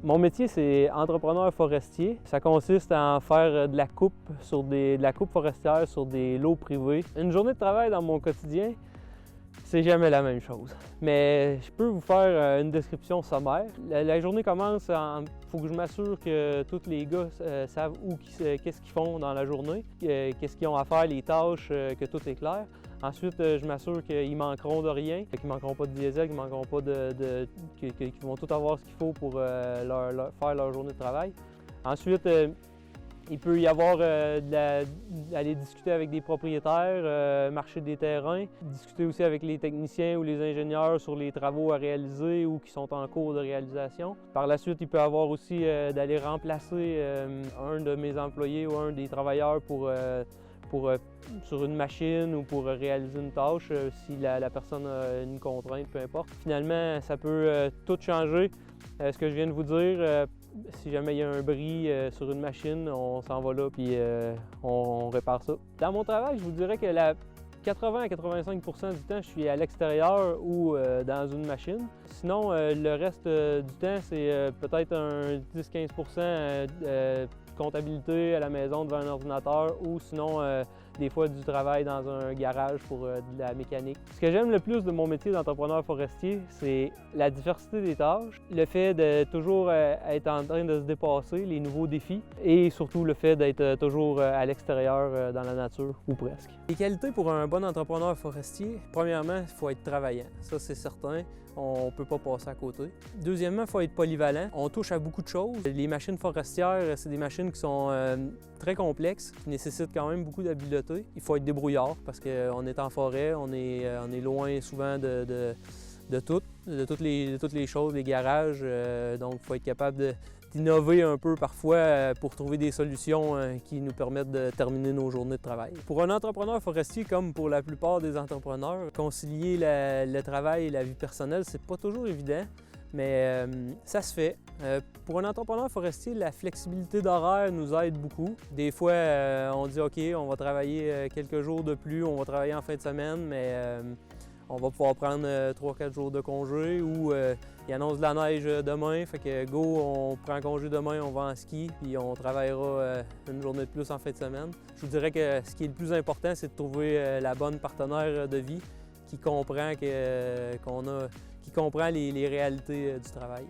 Mon métier, c'est entrepreneur forestier. Ça consiste à en faire de la coupe forestière sur des lots privés. Une journée de travail dans mon quotidien, c'est jamais la même chose. Mais je peux vous faire une description sommaire. La journée commence, il faut que je m'assure que tous les gars savent qu'est-ce qu'ils font dans la journée, qu'est-ce qu'ils ont à faire, les tâches, que tout est clair. Ensuite, je m'assure qu'ils manqueront de rien, qu'ils ne manqueront pas de diesel, qu'ils ne manqueront pas qu'ils vont tout avoir ce qu'il faut pour faire leur journée de travail. Ensuite, il peut y avoir aller discuter avec des propriétaires, marcher des terrains, discuter aussi avec les techniciens ou les ingénieurs sur les travaux à réaliser ou qui sont en cours de réalisation. Par la suite, il peut y avoir aussi d'aller remplacer un de mes employés ou un des travailleurs sur une machine ou pour réaliser une tâche, si la personne a une contrainte, peu importe. Finalement, ça peut tout changer. Ce que je viens de vous dire, si jamais il y a un bris sur une machine, on s'en va là puis on répare ça. Dans mon travail, je vous dirais que 80 à 85 % du temps, je suis à l'extérieur ou dans une machine. Sinon, le reste du temps, c'est peut-être un 10-15 % comptabilité à la maison devant un ordinateur ou sinon des fois du travail dans un garage pour de la mécanique. Ce que j'aime le plus de mon métier d'entrepreneur forestier, c'est la diversité des tâches, le fait de toujours être en train de se dépasser, les nouveaux défis et surtout le fait d'être toujours à l'extérieur dans la nature ou presque. Les qualités pour un bon entrepreneur forestier, premièrement, il faut être travaillant, ça c'est certain. On ne peut pas passer à côté. Deuxièmement, il faut être polyvalent. On touche à beaucoup de choses. Les machines forestières, c'est des machines qui sont très complexes, qui nécessitent quand même beaucoup d'habileté. Il faut être débrouillard parce qu'on est en forêt, on est loin souvent de toutes les choses, les garages. Donc, il faut être capable d'innover un peu parfois pour trouver des solutions qui nous permettent de terminer nos journées de travail. Pour un entrepreneur forestier, comme pour la plupart des entrepreneurs, concilier le travail et la vie personnelle, c'est pas toujours évident, mais ça se fait. Pour un entrepreneur forestier, la flexibilité d'horaire nous aide beaucoup. Des fois, on dit « OK, on va travailler quelques jours de plus, on va travailler en fin de semaine, mais on va pouvoir prendre 3-4 jours de congé ou il annonce de la neige demain, fait que go, on prend congé demain, on va en ski, puis on travaillera une journée de plus en fin de semaine. Je vous dirais que ce qui est le plus important, c'est de trouver la bonne partenaire de vie qui comprend, qui comprend les réalités du travail.